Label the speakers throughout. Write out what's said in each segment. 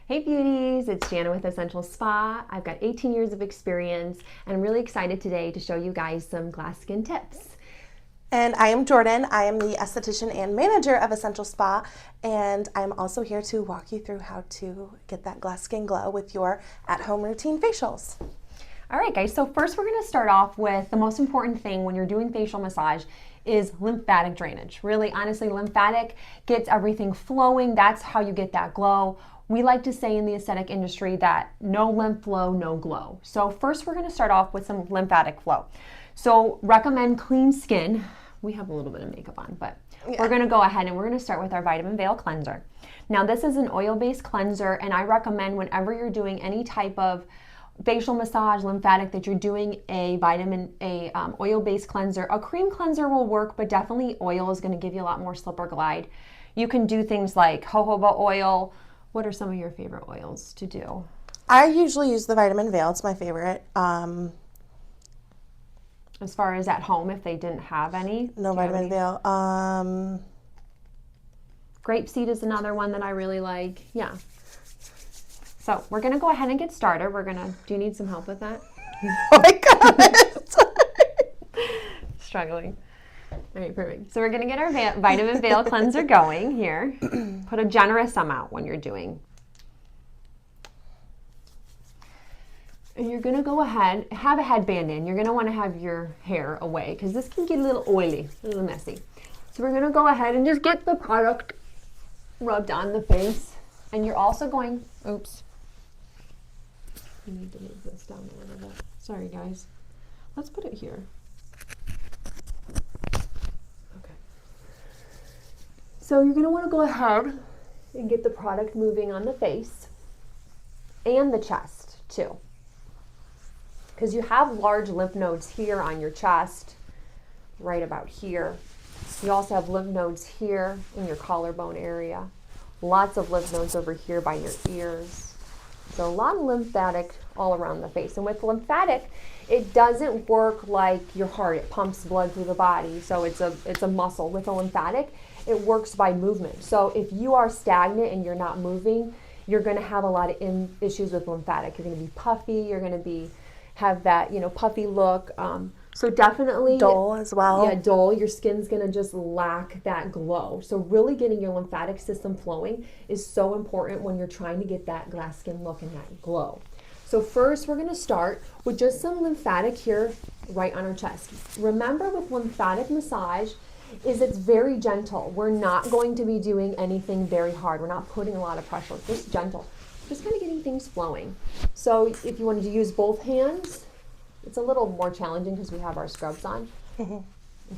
Speaker 1: Hey beauties, it's Jana with Essential Spa. I've got 18 years of experience and I'm really excited today to show you guys some glass skin tips.
Speaker 2: And I am Jordan. I am the esthetician and manager of Essential Spa, and I'm also here to walk you through how to get that glass skin glow with your at-home routine facials.
Speaker 1: All right guys, so first we're gonna start off with the most important thing when you're doing facial massage is lymphatic drainage. Really, honestly, lymphatic gets everything flowing. That's how you get that glow. We like to say in the aesthetic industry that no lymph flow, no glow. So first we're gonna start off with some lymphatic flow. So recommend clean skin. We have a little bit of makeup on, but we're gonna go ahead and we're gonna start with our Vitamin Veil Cleanser. Now this is an oil-based cleanser, and I recommend whenever you're doing any type of facial massage, lymphatic, that you're doing a oil-based cleanser. A cream cleanser will work, but definitely oil is gonna give you a lot more slip or glide. You can do things like jojoba oil. What are some of your favorite oils to do?
Speaker 2: I usually use the Vitamin Veil. It's my favorite.
Speaker 1: As far as at home, if they didn't have any?
Speaker 2: No Vitamin Veil.
Speaker 1: Grapeseed is another one that I really like. Yeah. So we're going to go ahead and get started. Do you need some help with that?
Speaker 2: Oh my God.
Speaker 1: Struggling. All right, perfect. So we're going to get our Vitamin Veil Cleanser going here. Put a generous amount when you're doing. And you're going to go ahead, have a headband in. You're going to want to have your hair away because this can get a little oily, a little messy. So we're going to go ahead and just get the product rubbed on the face. And you're also going, oops. I need to move this down a little bit. Sorry, guys. Let's put it here. Okay. So you're going to want to go ahead and get the product moving on the face and the chest, too. Because you have large lymph nodes here on your chest, right about here. You also have lymph nodes here in your collarbone area. Lots of lymph nodes over here by your ears. So a lot of lymphatic all around the face. And with lymphatic, it doesn't work like your heart. It pumps blood through the body. So it's a muscle. With a lymphatic, it works by movement. So if you are stagnant and you're not moving, you're going to have a lot of issues with lymphatic. You're going to be puffy. You're going to have that, puffy look. So definitely
Speaker 2: dull as well.
Speaker 1: Yeah, dull. Your skin's gonna just lack that glow. So really getting your lymphatic system flowing is so important when you're trying to get that glass skin look and that glow. So first we're gonna start with just some lymphatic here right on our chest. Remember with lymphatic massage is it's very gentle. We're not going to be doing anything very hard. We're not putting a lot of pressure, just gentle. Just kind of getting things flowing. So if you wanted to use both hands, it's a little more challenging because we have our scrubs on. And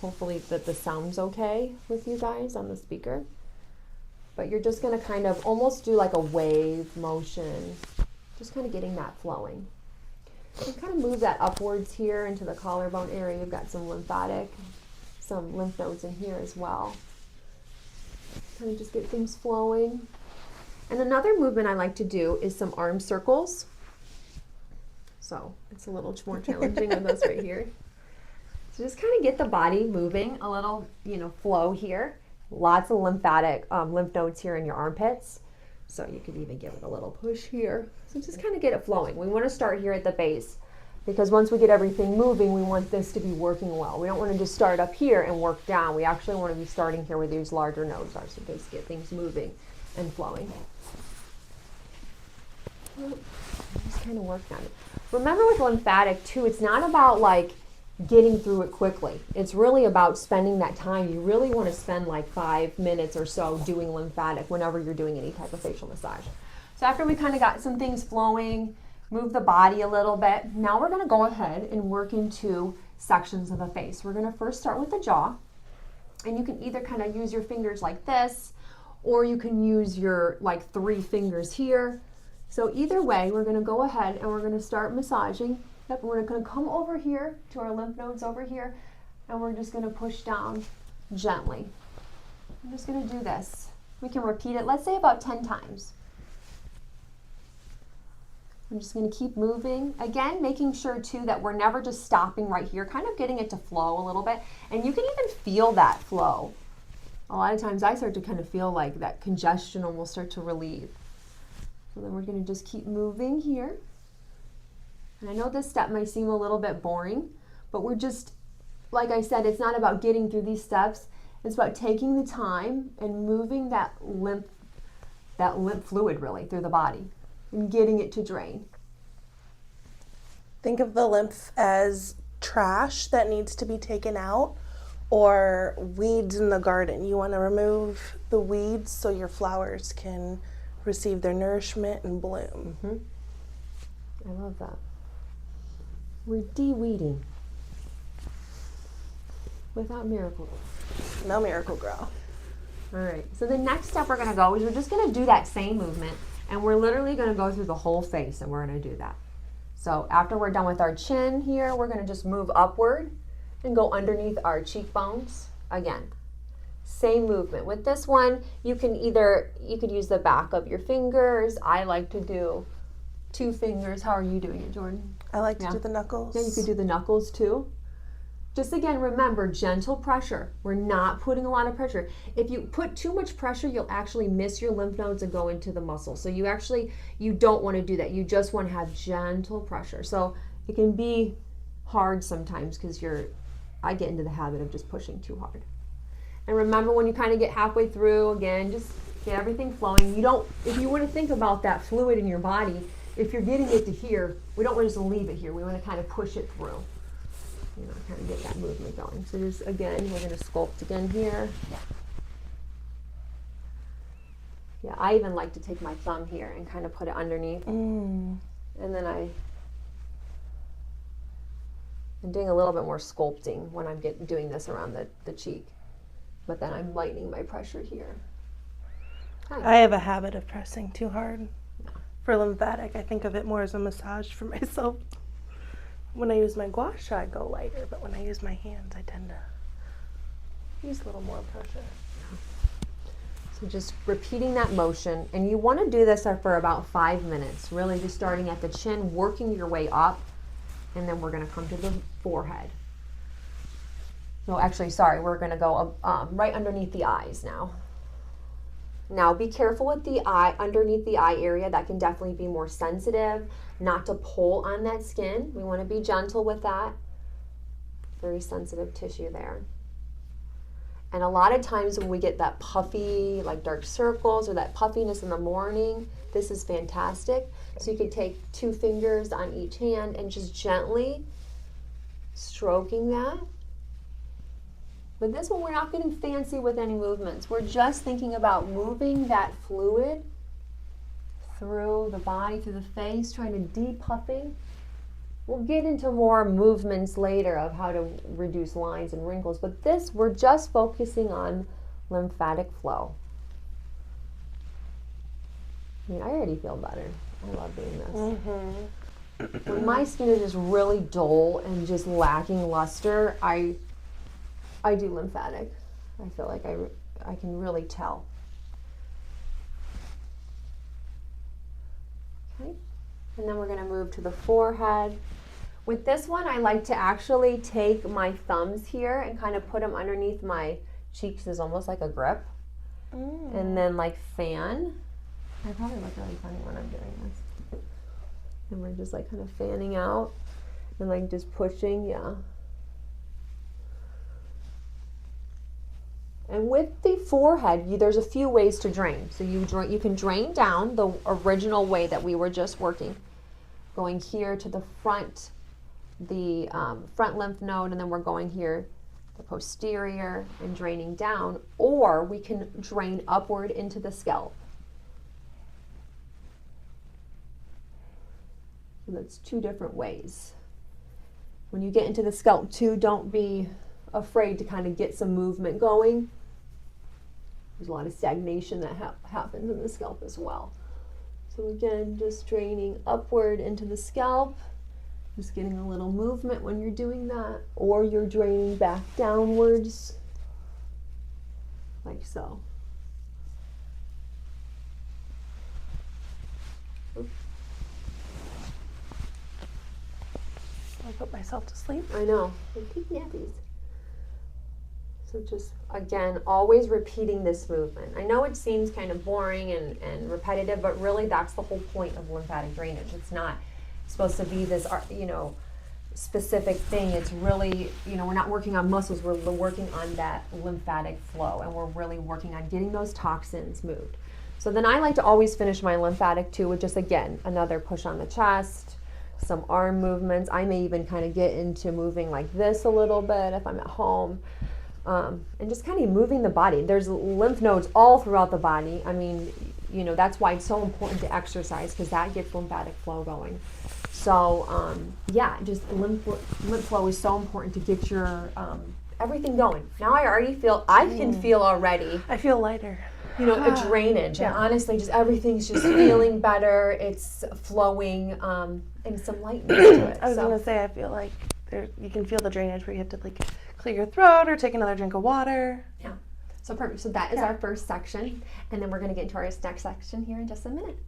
Speaker 1: hopefully that the sound's okay with you guys on the speaker. But you're just going to kind of almost do like a wave motion, just kind of getting that flowing. And kind of move that upwards here into the collarbone area. You've got some lymphatic, some lymph nodes in here as well. Kind of just get things flowing. And another movement I like to do is some arm circles. So it's a little more challenging with this right here. So just kind of get the body moving, a little, flow here. Lots of lymphatic lymph nodes here in your armpits. So you could even give it a little push here. So just kind of get it flowing. We want to start here at the base because once we get everything moving, we want this to be working well. We don't want to just start up here and work down. We actually want to be starting here where these larger nodes are, so just get things moving and flowing. Just kind of work on it. Remember with lymphatic too, it's not about like getting through it quickly. It's really about spending that time. You really want to spend like 5 minutes or so doing lymphatic whenever you're doing any type of facial massage. So after we kind of got some things flowing, move the body a little bit, now we're going to go ahead and work into sections of the face. We're going to first start with the jaw, and you can either kind of use your fingers like this, or you can use your like 3 fingers here. So either way, we're going to go ahead and we're going to start massaging. Yep, we're going to come over here to our lymph nodes over here, and we're just going to push down gently. I'm just going to do this. We can repeat it, let's say about 10 times. I'm just going to keep moving. Again, making sure too that we're never just stopping right here, kind of getting it to flow a little bit. And you can even feel that flow. A lot of times I start to kind of feel like that congestion almost start to relieve. So then we're going to just keep moving here. And I know this step might seem a little bit boring, but we're just, like I said, it's not about getting through these steps. It's about taking the time and moving that lymph fluid really through the body and getting it to drain.
Speaker 2: Think of the lymph as trash that needs to be taken out, or weeds in the garden. You want to remove the weeds so your flowers can receive their nourishment and bloom.
Speaker 1: I love that. We're de-weeding without Miracle.
Speaker 2: No Miracle Grow.
Speaker 1: All right, so the next step we're going to go is we're just going to do that same movement, and we're literally going to go through the whole face, and we're going to do that. So after we're done with our chin here, we're going to just move upward and go underneath our cheekbones again. Same movement. With this one, you could use the back of your fingers. I like to do 2 fingers. How are you doing it, Jordan?
Speaker 2: I like to do the knuckles.
Speaker 1: Yeah, you could do the knuckles too. Just again, remember, gentle pressure. We're not putting a lot of pressure. If you put too much pressure, you'll actually miss your lymph nodes and go into the muscle. So you don't want to do that. You just want to have gentle pressure. So it can be hard sometimes because I get into the habit of just pushing too hard. And remember, when you kind of get halfway through, again, just get everything flowing. If you want to think about that fluid in your body, if you're getting it to here, we don't want to just leave it here. We want to kind of push it through. Kind of get that movement going. So just again, we're going to sculpt again here. Yeah, I even like to take my thumb here and kind of put it underneath. And then I'm doing a little bit more sculpting when I'm doing this around the cheek. But then I'm lightening my pressure here.
Speaker 2: I have a habit of pressing too hard. For lymphatic, I think of it more as a massage for myself. When I use my gua sha, I go lighter, but when I use my hands, I tend to use a little more pressure.
Speaker 1: So just repeating that motion, and you want to do this for about 5 minutes, really just starting at the chin, working your way up, and then we're going to come to the forehead. No, actually, sorry, we're going to go right underneath the eyes now. Now be careful with the eye, underneath the eye area. That can definitely be more sensitive, not to pull on that skin. We want to be gentle with that. Very sensitive tissue there. And a lot of times when we get that puffy, like dark circles or that puffiness in the morning, this is fantastic. So you can take 2 fingers on each hand and just gently stroking that. But this one, we're not getting fancy with any movements. We're just thinking about moving that fluid through the body, through the face, trying to de-puffing. We'll get into more movements later of how to reduce lines and wrinkles, but this, we're just focusing on lymphatic flow. I mean, I already feel better. I love doing this. When my skin is just really dull and just lacking luster, I do lymphatic. I feel like I can really tell. Okay, and then we're going to move to the forehead. With this one, I like to actually take my thumbs here and kind of put them underneath my cheeks as almost like a grip. And then like fan. I probably look really funny when I'm doing this. And we're just like kind of fanning out and like just pushing, yeah. And with the forehead, there's a few ways to drain. So you can drain down the original way that we were just working, going here to the front, the front lymph node, and then we're going here, the posterior, and draining down. Or we can drain upward into the scalp. So that's 2 different ways. When you get into the scalp too, don't be afraid to kind of get some movement going. There's a lot of stagnation that happens in the scalp as well. So again, just draining upward into the scalp, just getting a little movement when you're doing that, or you're draining back downwards, like so.
Speaker 2: I put myself to sleep.
Speaker 1: I know. They take nappies. So just, again, always repeating this movement. I know it seems kind of boring and repetitive, but really that's the whole point of lymphatic drainage. It's not supposed to be this, specific thing. It's really, we're not working on muscles, we're working on that lymphatic flow, and we're really working on getting those toxins moved. So then I like to always finish my lymphatic too with just, again, another push on the chest, some arm movements. I may even kind of get into moving like this a little bit if I'm at home. And just kind of moving the body. There's lymph nodes all throughout the body. I mean, that's why it's so important to exercise, because that gets lymphatic flow going. So, just lymph flow is so important to get your everything going. Now I can feel already.
Speaker 2: I feel lighter.
Speaker 1: A drainage.
Speaker 2: Yeah.
Speaker 1: And honestly, just everything's just feeling better. It's flowing, and some lightness to it.
Speaker 2: I was going to say, I feel like you can feel the drainage where you have to like clear your throat or take another drink of water.
Speaker 1: Yeah. So perfect. So that is our first section. And then we're going to get into our next section here in just a minute.